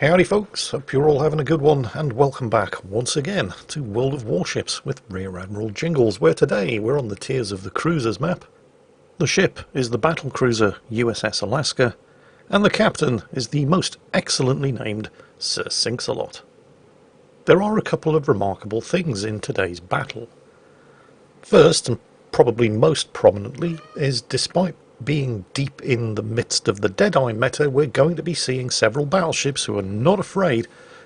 Howdy folks, hope you're all having a good one, and welcome back once again to World of Warships with Rear Admiral Jingles, where today we're on the tiers of the cruisers map. The ship is the battle cruiser USS Alaska, and the captain is the most excellently named Sir Sink-a-Lot. There are a couple of remarkable things in today's battle. First, and probably most prominently, is despite being deep in the midst of the Deadeye meta, we're going to be seeing several battleships who are not afraid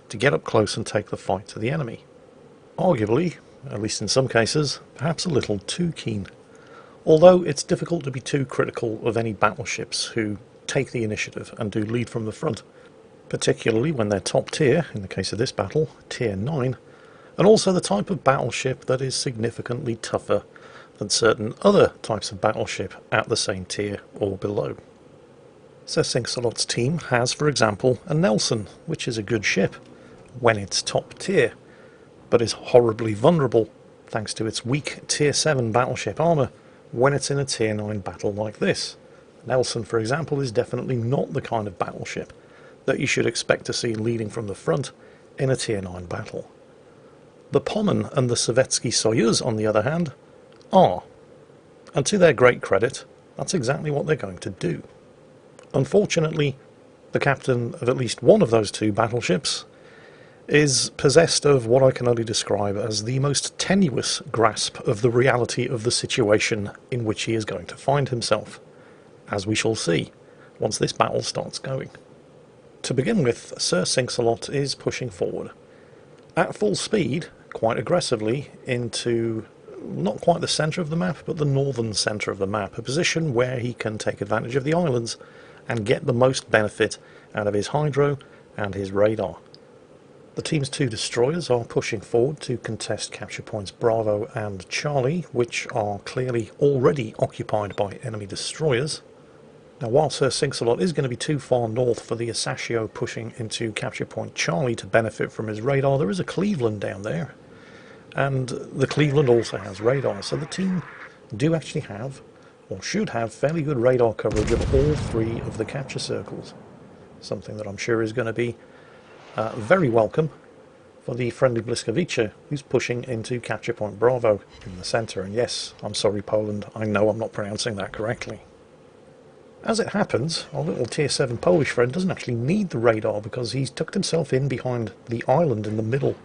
to get up close and take the fight to the enemy. Arguably, at least in some cases, perhaps a little too keen. Although it's difficult to be too critical of any battleships who take the initiative and do lead from the front, particularly when they're top tier, in the case of this battle, tier 9, and also the type of battleship that is significantly tougher than certain other types of battleship at the same tier or below. Sir Sink-a-Lot's team has, for example, a Nelson, which is a good ship when it's top tier, but is horribly vulnerable thanks to its weak tier 7 battleship armour when it's in a tier 9 battle like this. Nelson, for example, is definitely not the kind of battleship that you should expect to see leading from the front in a tier 9 battle. The Pommern and the Sovietsky Soyuz, on the other hand, are, and to their great credit, that's exactly what they're going to do. Unfortunately, the captain of at least one of those two battleships is possessed of what I can only describe as the most tenuous grasp of the reality of the situation in which he is going to find himself, as we shall see once this battle starts going. To begin with, Sir Sink-a-Lot is pushing forward at full speed, quite aggressively, into not quite the centre of the map, but the northern centre of the map, a position where he can take advantage of the islands and get the most benefit out of his hydro and his radar. The team's two destroyers are pushing forward to contest capture points Bravo and Charlie, which are clearly already occupied by enemy destroyers. Now, while Sir Sink-a-Lot is going to be too far north for the Asashio pushing into capture point Charlie to benefit from his radar, there is a Cleveland down there, and the Cleveland also has radar, so the team do actually have, or should have, fairly good radar coverage of all three of the capture circles. Something that I'm sure is going to be very welcome for the friendly Bliskovice, who's pushing into capture point Bravo in the centre. And yes, I'm sorry Poland, I know I'm not pronouncing that correctly. As it happens, our little tier 7 Polish friend doesn't actually need the radar because he's tucked himself in behind the island in the middle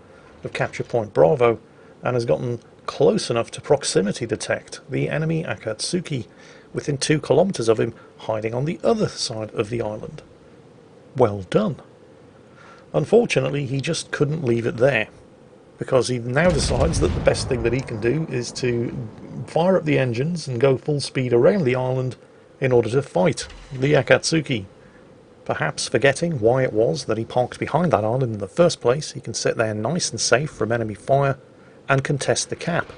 of capture point Bravo, and has gotten close enough to proximity detect the enemy Akatsuki within 2 kilometers of him, hiding on the other side of the island. Well done. Unfortunately, he just couldn't leave it there, because he now decides that the best thing that he can do is to fire up the engines and go full speed around the island in order to fight the Akatsuki. Perhaps forgetting why it was that he parked behind that island in the first place, he can sit there nice and safe from enemy fire and contest the cap.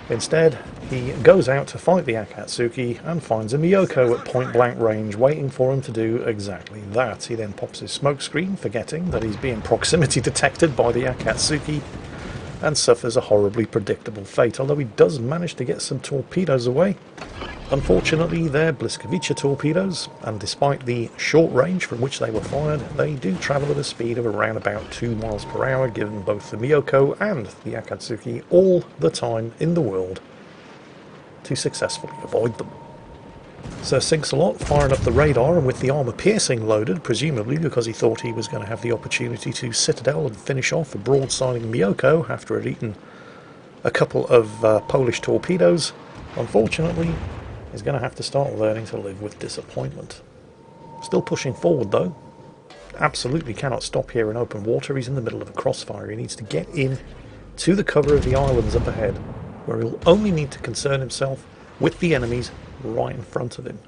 Instead, he goes out to fight the Akatsuki and finds a Miyoko at point blank range waiting for him to do exactly that. He then pops his smoke screen, forgetting that he's being proximity detected by the Akatsuki, and suffers a horribly predictable fate, although he does manage to get some torpedoes away. Unfortunately, they're Bliskovice torpedoes, and despite the short range from which they were fired, they do travel at a speed of around about 2 miles per hour, giving both the Miyoko and the Akatsuki all the time in the world to successfully avoid them. Sir Sink-a-Lot firing up the radar and with the armour piercing loaded, presumably because he thought he was going to have the opportunity to citadel and finish off a broadsiding Miyoko after it had eaten a couple of Polish torpedoes. Unfortunately, he's going to have to start learning to live with disappointment. Still pushing forward though. Absolutely cannot stop here in open water. He's in the middle of a crossfire. He needs to get in to the cover of the islands up ahead, where he'll only need to concern himself with the enemies right in front of him.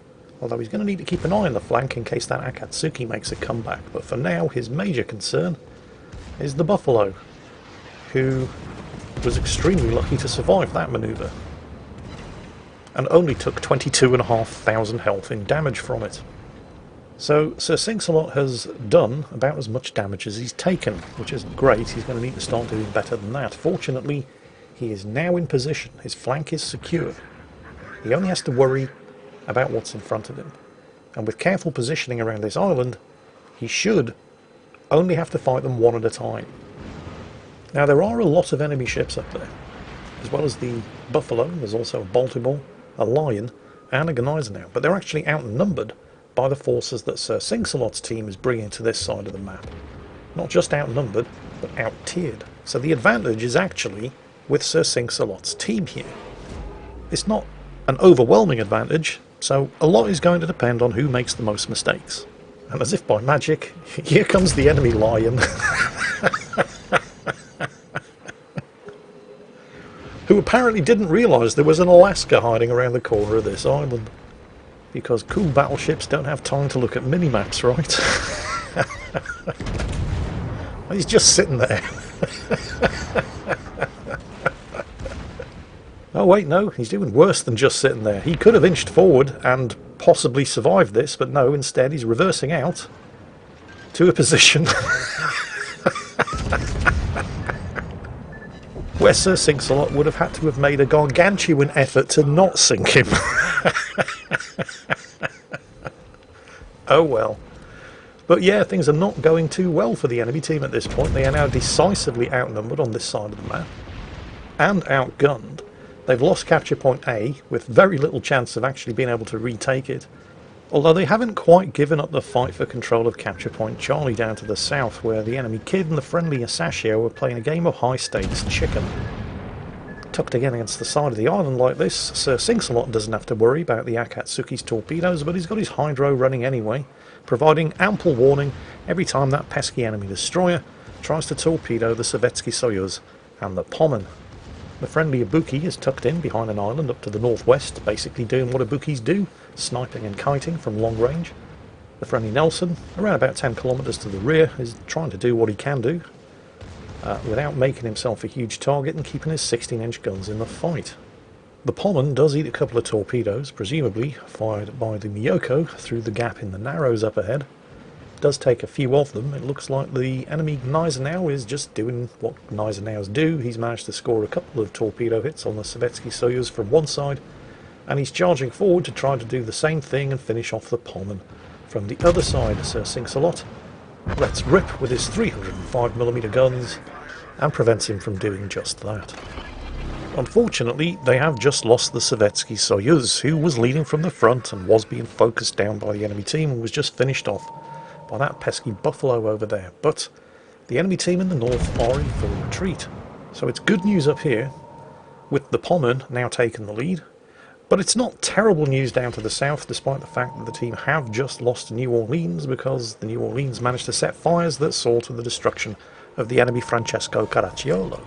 Although he's going to need to keep an eye on the flank in case that Akatsuki makes a comeback. But for now, his major concern is the Buffalo, who was extremely lucky to survive that manoeuvre, and only took 22,500 health in damage from it. So Sir Sink-a-Lot has done about as much damage as he's taken, which isn't great. He's going to need to start doing better than that. Fortunately, he is now in position. His flank is secure. He only has to worry about what's in front of him. And with careful positioning around this island, he should only have to fight them one at a time. Now there are a lot of enemy ships up there. As well as the Buffalo, there's also a Baltimore, a Lion, and a Gneisenau, but they're actually outnumbered by the forces that Sir Sing-Salot's team is bringing to this side of the map. Not just outnumbered, but out-tiered. So the advantage is actually with Sir Sing-Salot's team here. It's not an overwhelming advantage, so a lot is going to depend on who makes the most mistakes. And as if by magic, here comes the enemy Lion, who apparently didn't realise there was an Alaska hiding around the corner of this island. Because cool battleships don't have time to look at mini-maps, right? He's just sitting there. Oh wait, no, he's doing worse than just sitting there. He could have inched forward and possibly survived this, but no, instead he's reversing out to a position where Sir Sing-Salot would have had to have made a gargantuan effort to not sink him. Oh well. But yeah, things are not going too well for the enemy team at this point. They are now decisively outnumbered on this side of the map and outgunned. They've lost capture point A with very little chance of actually being able to retake it. Although they haven't quite given up the fight for control of capture point Charlie down to the south, where the enemy Kid and the friendly Asashio are playing a game of high stakes chicken. Tucked again against the side of the island like this, Sir Sing-Salot doesn't have to worry about the Akatsuki's torpedoes, but he's got his hydro running anyway, providing ample warning every time that pesky enemy destroyer tries to torpedo the Sovietsky Soyuz and the Pommern. The friendly Ibuki is tucked in behind an island up to the northwest, basically doing what Ibukis do, sniping and kiting from long range. The friendly Nelson, around about 10 kilometres to the rear, is trying to do what he can do, without making himself a huge target and keeping his 16-inch guns in the fight. The Pommern does eat a couple of torpedoes, presumably fired by the Miyoko through the gap in the Narrows up ahead. Does take a few of them. It looks like the enemy Gneisenau is just doing what Gneisenau's do. He's managed to score a couple of torpedo hits on the Sovietsky Soyuz from one side, and he's charging forward to try to do the same thing and finish off the Pommern from the other side. Sir Sing-Salot lets rip with his 305mm guns and prevents him from doing just that. Unfortunately, they have just lost the Sovietsky Soyuz, who was leading from the front and was being focused down by the enemy team and was just finished off by that pesky Buffalo over there. But the enemy team in the north are in full retreat. So it's good news up here, with the Pommern now taking the lead. But it's not terrible news down to the south, despite the fact that the team have just lost New Orleans, because the New Orleans managed to set fires that saw to the destruction of the enemy Francesco Caracciolo,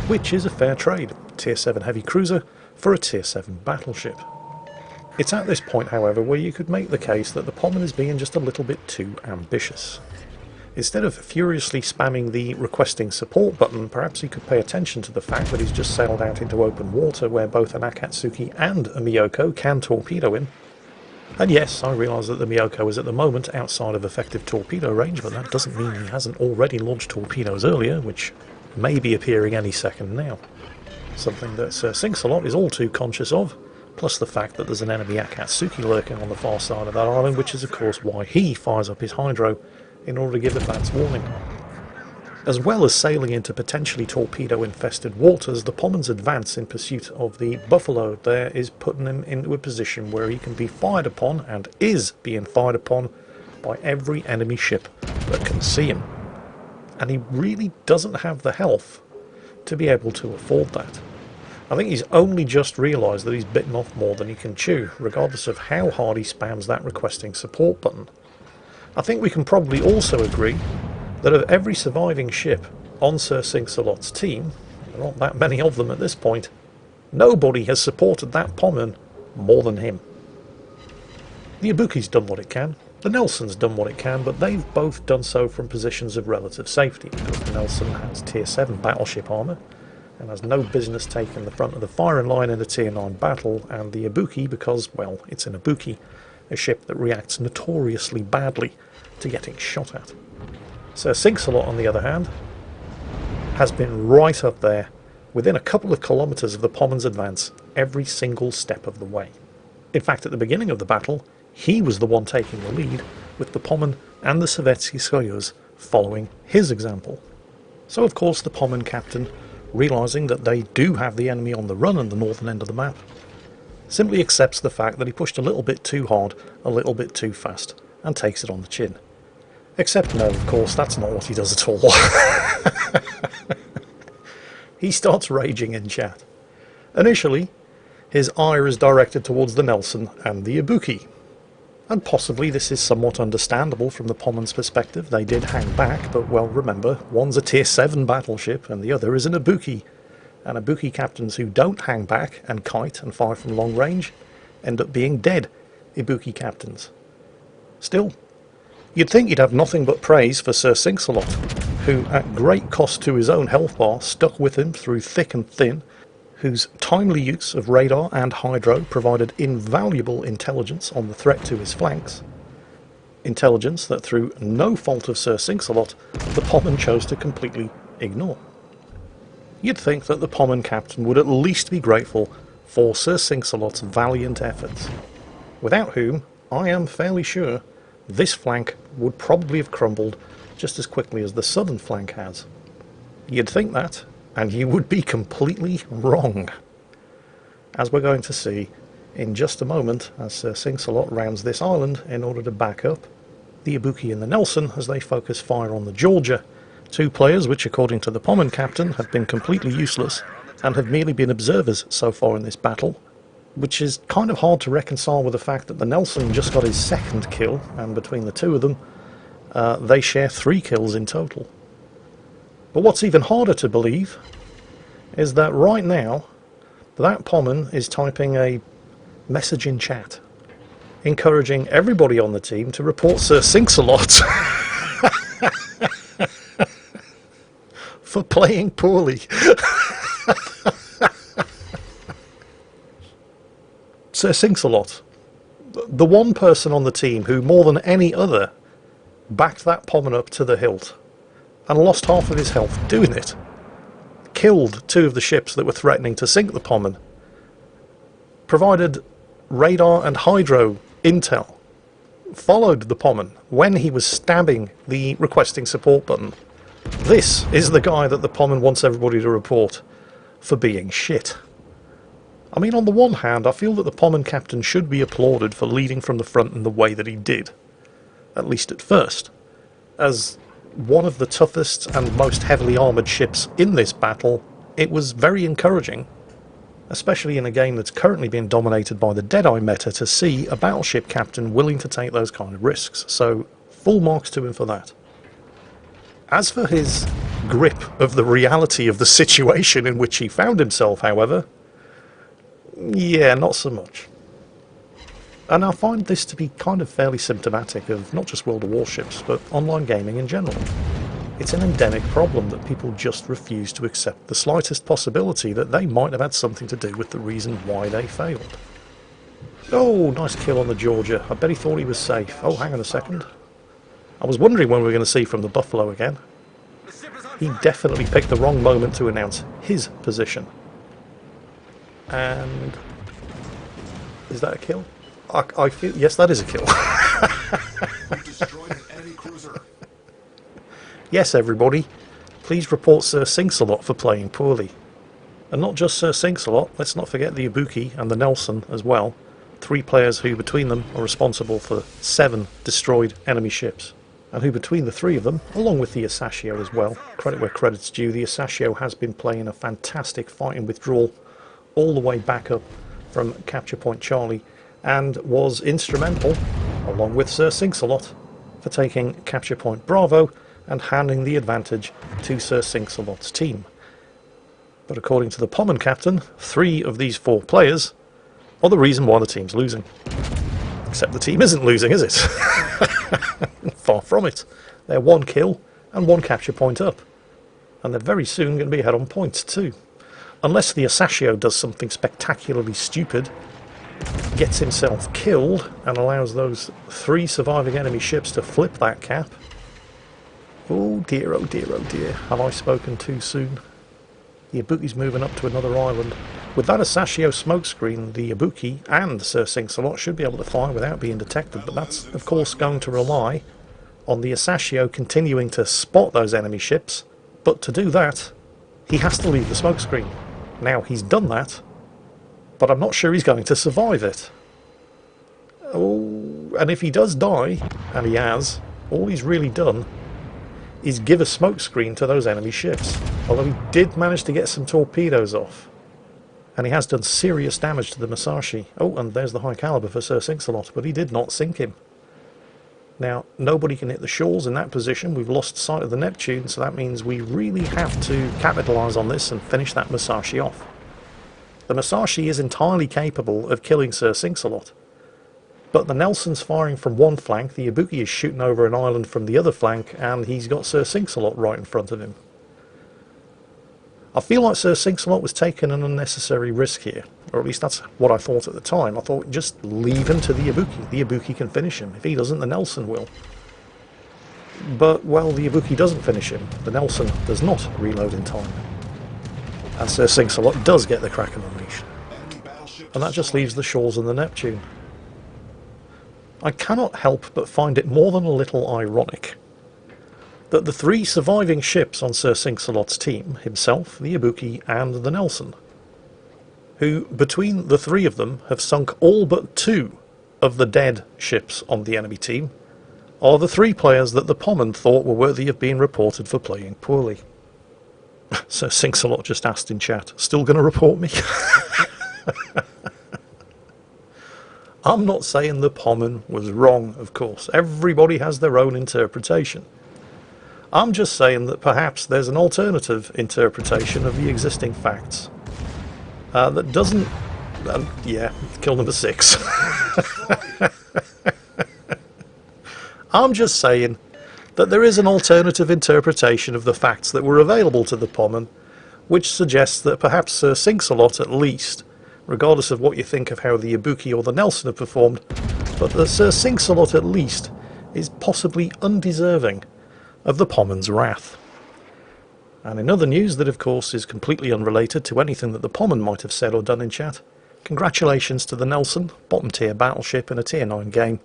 which is a fair trade. Tier 7 heavy cruiser for a Tier 7 battleship. It's at this point, however, where you could make the case that the Pommern is being just a little bit too ambitious. Instead of furiously spamming the requesting support button, perhaps he could pay attention to the fact that he's just sailed out into open water where both an Akatsuki and a Miyoko can torpedo him. And yes, I realise that the Miyoko is at the moment outside of effective torpedo range, but that doesn't mean he hasn't already launched torpedoes earlier, which may be appearing any second now. Something that Sir Sing-Salot is all too conscious of, plus the fact that there's an enemy Akatsuki lurking on the far side of that island, which is of course why he fires up his hydro in order to give advance warning. As well as sailing into potentially torpedo-infested waters, the Pommern's advance in pursuit of the Buffalo there is putting him into a position where he can be fired upon, and is being fired upon, by every enemy ship that can see him. And he really doesn't have the health to be able to afford that. I think he's only just realised that he's bitten off more than he can chew, regardless of how hard he spams that requesting support button. I think we can probably also agree that of every surviving ship on Sir Sing-Salot's team, there aren't that many of them at this point, nobody has supported that Pommern more than him. The Ibuki's done what it can, the Nelson's done what it can, but they've both done so from positions of relative safety, because the Nelson has Tier 7 battleship armour, and has no business taking the front of the firing line in a Tier 9 battle, and the Ibuki because, well, it's an Ibuki, a ship that reacts notoriously badly to getting shot at. Sir Sing-Salot, on the other hand, has been right up there, within a couple of kilometres of the Pommern's advance, every single step of the way. In fact, at the beginning of the battle, he was the one taking the lead, with the Pommern and the Sovietsky Soyuz following his example. So of course the Pommern captain, realising that they do have the enemy on the run in the northern end of the map, simply accepts the fact that he pushed a little bit too hard, a little bit too fast, and takes it on the chin. Except no, of course, that's not what he does at all. He starts raging in chat. Initially, his ire is directed towards the Nelson and the Ibuki. And possibly this is somewhat understandable from the Pommer's perspective. They did hang back, but well, remember, one's a tier 7 battleship and the other is an Ibuki. And Ibuki captains who don't hang back and kite and fire from long range end up being dead Ibuki captains. Still, you'd think you'd have nothing but praise for Sir Sink-a-Lot, who, at great cost to his own health bar, stuck with him through thick and thin, whose timely use of radar and hydro provided invaluable intelligence on the threat to his flanks. Intelligence that, through no fault of Sir Sink-a-Lot, the Pommern chose to completely ignore. You'd think that the Pommern captain would at least be grateful for Sir Sink-a-Lot's valiant efforts, without whom, I am fairly sure, this flank would probably have crumbled just as quickly as the southern flank has. You'd think that, and you would be completely wrong, as we're going to see in just a moment as Sir Sink-a-Lot rounds this island in order to back up the Ibuki and the Nelson as they focus fire on the Georgia, two players which, according to the Pommern captain, have been completely useless and have merely been observers so far in this battle, which is kind of hard to reconcile with the fact that the Nelson just got his second kill, and between the two of them they share 3 kills in total. But what's even harder to believe is that right now that Pommern is typing a message in chat encouraging everybody on the team to report Sir Sink-a-Lot for playing poorly. Sir Sink-a-Lot, the one person on the team who more than any other backed that Pommern up to the hilt and lost half of his health doing it, killed 2 of the ships that were threatening to sink the Pommern, provided radar and hydro intel, followed the Pommern when he was stabbing the requesting support button. This is the guy that the Pommern wants everybody to report for being shit. I mean, on the one hand, I feel that the Pommern captain should be applauded for leading from the front in the way that he did, at least at first, as one of the toughest and most heavily armoured ships in this battle. It was very encouraging, especially in a game that's currently being dominated by the Deadeye meta, to see a battleship captain willing to take those kind of risks, so full marks to him for that. As for his grip of the reality of the situation in which he found himself, however, yeah, not so much. And I find this to be kind of fairly symptomatic of not just World of Warships, but online gaming in general. It's an endemic problem that people just refuse to accept the slightest possibility that they might have had something to do with the reason why they failed. Oh, nice kill on the Georgia. I bet he thought he was safe. Oh, hang on a second. I was wondering when we were going to see from the Buffalo again. He definitely picked the wrong moment to announce his position. And is that a kill? I feel, yes, that is a kill. Yes, everybody, please report Sir Sink-a-Lot for playing poorly. And not just Sir Sink-a-Lot, let's not forget the Ibuki and the Nelson as well. 3 players who between them are responsible for 7 destroyed enemy ships. And who between the 3 of them, along with the Asashio as well, credit where credit's due, the Asashio has been playing a fantastic fighting withdrawal all the way back up from Capture Point Charlie, and was instrumental, along with Sir Sink-a-Lot, for taking Capture Point Bravo and handing the advantage to Sir Sink-a-Lot's team. But according to the Pommern captain, 3 of these 4 players are the reason why the team's losing. Except the team isn't losing, is it? Far from it. They're 1 kill and 1 capture point up. And they're very soon going to be ahead on points too. Unless the Asashio does something spectacularly stupid, gets himself killed, and allows those 3 surviving enemy ships to flip that cap. Oh dear, oh dear, oh dear. Have I spoken too soon? The Ibuki's moving up to another island. With that Asashio smokescreen, the Ibuki and Sir Sink-a-Lot should be able to fire without being detected, but that's of course going to rely on the Asashio continuing to spot those enemy ships, but to do that, he has to leave the smokescreen. Now, he's done that, but I'm not sure he's going to survive it. Oh, and if he does die, and he has, all he's really done is give a smokescreen to those enemy ships. Although he did manage to get some torpedoes off. And he has done serious damage to the Musashi. Oh, and there's the high caliber for Sir Sink-a-Lot, but he did not sink him. Now, nobody can hit the shores in that position. We've lost sight of the Neptune, so that means we really have to capitalise on this and finish that Musashi off. The Musashi is entirely capable of killing Sir Sink-a-Lot, but the Nelson's firing from one flank, the Ibuki is shooting over an island from the other flank, and he's got Sir Sink-a-Lot right in front of him. I feel like Sir Sink-a-Lot was taking an unnecessary risk here, or at least that's what I thought at the time. I thought, just leave him to the Ibuki. The Ibuki can finish him. If he doesn't, the Nelson will. But, well, the Ibuki doesn't finish him. The Nelson does not reload in time. And Sir Sink-a-Lot does get the Kraken unleashed. And that just leaves the shores and the Neptune. I cannot help but find it more than a little ironic that the three surviving ships on Sir Sink-a-Lot's team, himself, the Ibuki, and the Nelson, who, between the three of them, have sunk all but 2 of the dead ships on the enemy team, are the 3 players that the Pommern thought were worthy of being reported for playing poorly. Sir Sink-a-Lot just asked in chat, still going to report me? I'm not saying the Pommern was wrong, of course. Everybody has their own interpretation. I'm just saying that perhaps there's an alternative interpretation of the existing facts that doesn't... yeah, kill number 6. I'm just saying that there is an alternative interpretation of the facts that were available to the Pommern, which suggests that perhaps Sir Sink-a-Lot at least, regardless of what you think of how the Ibuki or the Nelson have performed, but that Sir Sink-a-Lot at least is possibly undeserving of the Pommern's wrath. And in other news that of course is completely unrelated to anything that the Pommern might have said or done in chat, congratulations to the Nelson, bottom tier battleship in a tier 9 game,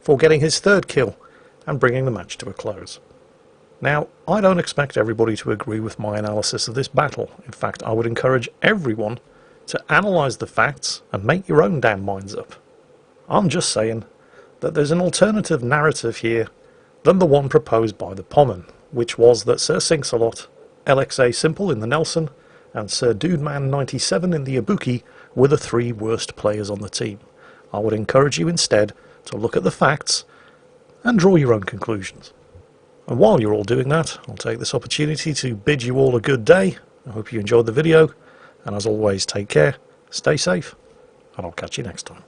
for getting his 3rd kill and bringing the match to a close. Now, I don't expect everybody to agree with my analysis of this battle. In fact, I would encourage everyone to analyse the facts and make your own damn minds up. I'm just saying that there's an alternative narrative here than the one proposed by the Pommern, which was that Sir Sink-a-Lot, LXA Simple in the Nelson, and Sir Dudeman 97 in the Ibuki were the 3 worst players on the team. I would encourage you instead to look at the facts and draw your own conclusions. And while you're all doing that, I'll take this opportunity to bid you all a good day. I hope you enjoyed the video, and as always, take care, stay safe, and I'll catch you next time.